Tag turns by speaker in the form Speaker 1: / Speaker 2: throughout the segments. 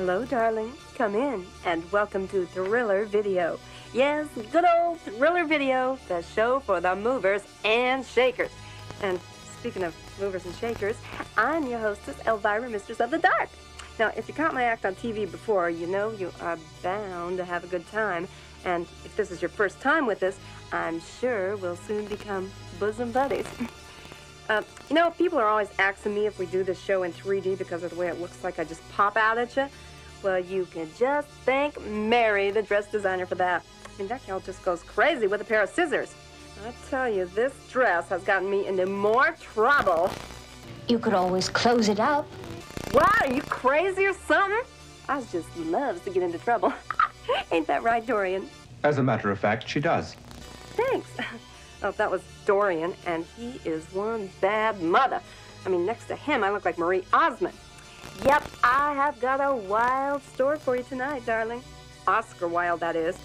Speaker 1: Hello, darling. Come in, and welcome to Thriller Video. Yes, good old Thriller Video, the show for the movers and shakers. And speaking of movers and shakers, I'm your hostess, Elvira, Mistress of the Dark. Now, if you caught my act on TV before, you know you are bound to have a good time. And if this is your first time with us, I'm sure we'll soon become bosom buddies. You know, people are always asking me if we do this show in 3D because of the way it looks like I just pop out at you. Well, you can just thank Mary, the dress designer, for that. I mean, that gal just goes crazy with a pair of scissors. I tell you, this dress has gotten me into more trouble.
Speaker 2: You could always close it up.
Speaker 1: What? Are you crazy or something? I just loves to get into trouble. Ain't that right, Dorian?
Speaker 3: As a matter of fact, she does.
Speaker 1: Thanks. Oh, that was Dorian, and he is one bad mother. I mean, next to him, I look like Marie Osmond. Yep, I have got a wild story for you tonight, darling. Oscar Wilde, that is.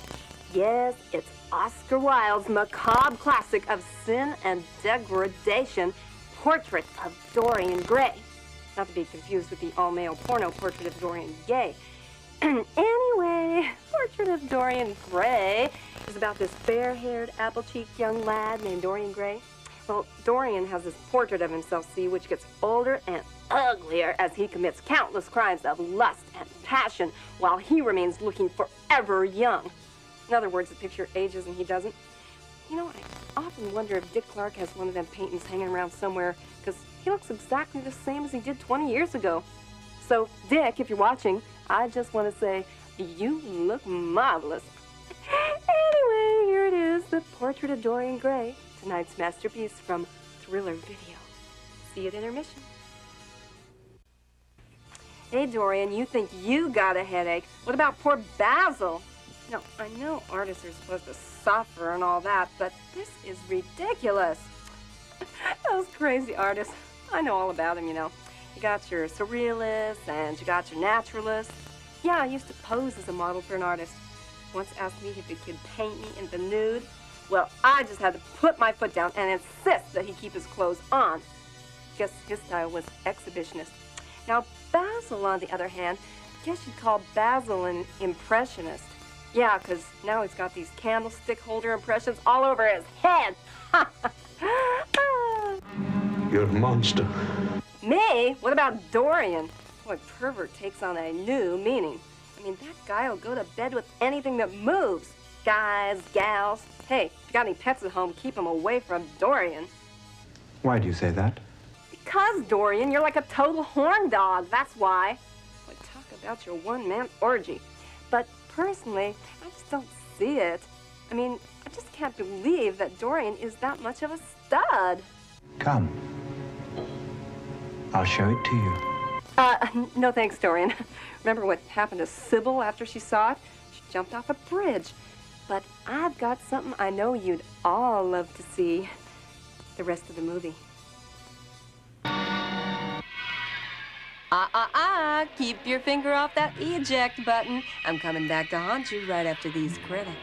Speaker 1: Yes, it's Oscar Wilde's macabre classic of sin and degradation, Portrait of Dorian Gray. Not to be confused with the all-male porno Portrait of Dorian Gay. Anyway, Portrait of Dorian Gray is about this fair-haired, apple-cheeked young lad named Dorian Gray. Well, Dorian has this portrait of himself, see, which gets older and uglier as he commits countless crimes of lust and passion while he remains looking forever young. In other words, the picture ages and he doesn't. You know, I often wonder if Dick Clark has one of them paintings hanging around somewhere, because he looks exactly the same as he did 20 years ago. So, Dick, if you're watching, I just want to say, you look marvelous. Anyway, here it is, the Portrait of Dorian Gray, tonight's masterpiece from Thriller Video. See you at intermission. Hey, Dorian, you think you got a headache. What about poor Basil? Now, I know artists are supposed to suffer and all that, but this is ridiculous. Those crazy artists, I know all about them, you know. You got your surrealists and you got your naturalists. Yeah, I used to pose as a model for an artist. Once asked me if he could paint me in the nude. Well, I just had to put my foot down and insist that he keep his clothes on. Guess his style was exhibitionist. Now, Basil, on the other hand, guess you'd call Basil an impressionist. Yeah, because now he's got these candlestick holder impressions all over his head.
Speaker 3: You're a monster.
Speaker 1: Me? What about Dorian? Boy, pervert takes on a new meaning. I mean, that guy will go to bed with anything that moves. Guys, gals. Hey, if you got any pets at home, keep them away from Dorian.
Speaker 3: Why do you say that?
Speaker 1: Because, Dorian, you're like a total horn dog. That's why. Boy, talk about your one-man orgy. But personally, I just don't see it. I mean, I just can't believe that Dorian is that much of a stud.
Speaker 3: Come. I'll show it to you.
Speaker 1: No thanks, Dorian. Remember what happened to Sybil after she saw it? She jumped off a bridge. But I've got something I know you'd all love to see. The rest of the movie. Keep your finger off that eject button. I'm coming back to haunt you right after these credits.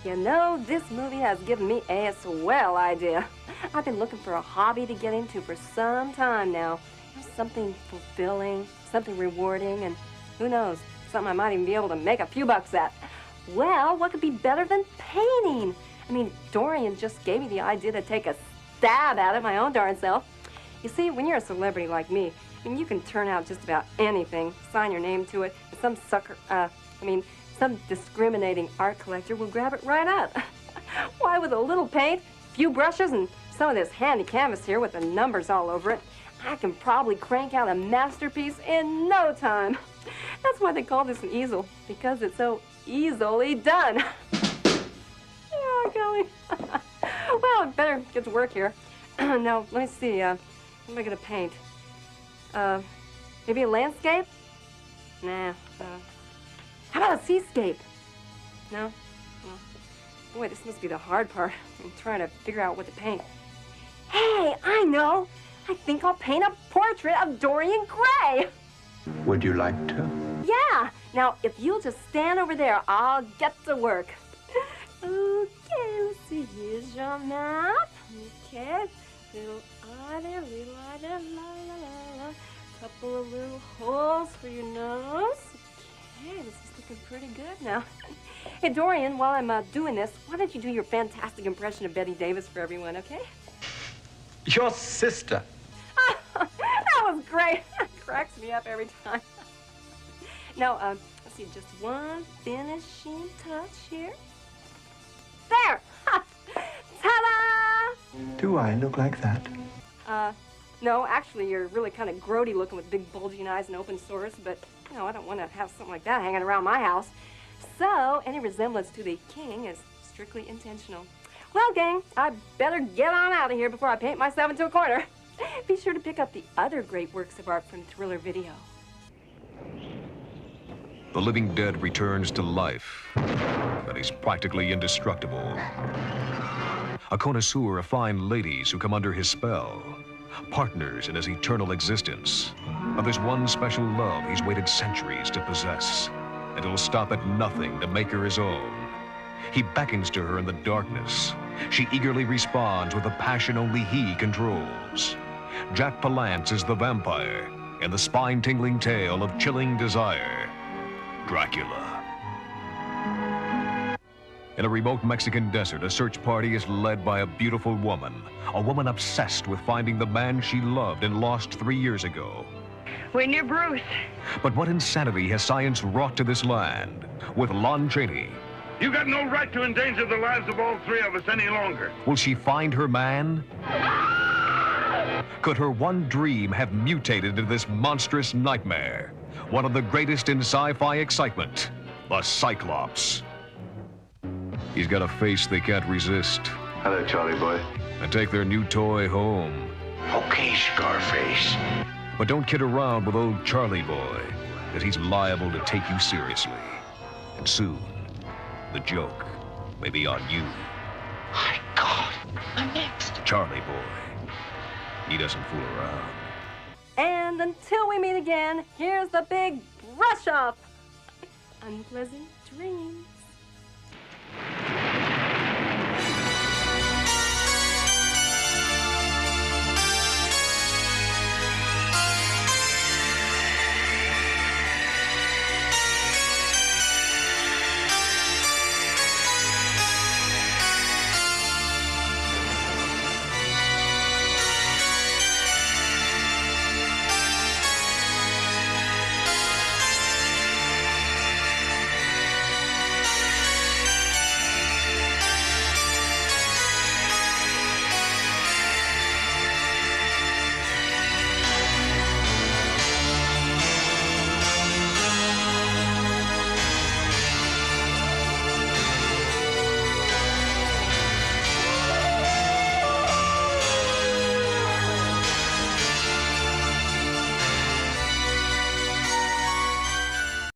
Speaker 1: You know, this movie has given me a swell idea. I've been looking for a hobby to get into for some time now. Something fulfilling, something rewarding, and who knows, something I might even be able to make a few bucks at. Well, what could be better than painting? I mean, Dorian just gave me the idea to take a stab at it my own darn self. You see, when you're a celebrity like me, I mean, you can turn out just about anything, sign your name to it, and some sucker, some discriminating art collector will grab it right up. Why, with a little paint, a few brushes, and some of this handy canvas here with the numbers all over it, I can probably crank out a masterpiece in no time. That's why they call this an easel, because it's so easily done. Yeah, golly. Well, I better get to work here. Now, let me see, what am I gonna paint? Maybe a landscape? Nah, how about a seascape? No? Well, boy, this must be the hard part. I'm trying to figure out what to paint. Hey, I know! I think I'll paint a portrait of Dorian Gray.
Speaker 3: Would you like to?
Speaker 1: Yeah. Now, if you'll just stand over there, I'll get to work. Okay, let's see. Here's your map. Okay. Little eye there, la la la. Couple of little holes for your nose. Okay, this is looking pretty good now. Hey, Dorian, while I'm doing this, why don't you do your fantastic impression of Betty Davis for everyone, okay?
Speaker 3: Your sister.
Speaker 1: That was great. Cracks me up every time. Now, let's see, just one finishing touch here. There! Ta-da!
Speaker 3: Do I look like that?
Speaker 1: No, actually, you're really kind of grody looking with big bulging eyes and open sores, but, you know, I don't want to have something like that hanging around my house. So, any resemblance to the king is strictly intentional. Well, gang, I better get on out of here before I paint myself into a corner. Be sure to pick up the other great works of art from Thriller Video.
Speaker 4: The living dead returns to life, but he's practically indestructible. A connoisseur of fine ladies who come under his spell, partners in his eternal existence. But there's one special love he's waited centuries to possess, and he'll stop at nothing to make her his own. He beckons to her in the darkness. She eagerly responds with a passion only he controls. Jack Palance is the vampire in the spine-tingling tale of chilling desire, Dracula. In a remote Mexican desert, a search party is led by a beautiful woman, a woman obsessed with finding the man she loved and lost 3 years ago.
Speaker 5: We're near Bruce.
Speaker 4: But what insanity has science wrought to this land? With Lon Chaney,
Speaker 6: You got no right to endanger the lives of all three of us any longer.
Speaker 4: will she find her man? Could her one dream have mutated into this monstrous nightmare? One of the greatest in sci-fi excitement, the Cyclops. He's got a face they can't resist,
Speaker 3: Hello, Charlie boy.
Speaker 4: and take their new toy home.
Speaker 3: Okay, Scarface.
Speaker 4: But don't kid around with old Charlie boy, because he's liable to take you seriously. And soon, the joke may be on you.
Speaker 3: My God. I'm next.
Speaker 4: Charlie boy, he doesn't fool around.
Speaker 1: And until we meet again, here's the big brush off. Unpleasant dreams.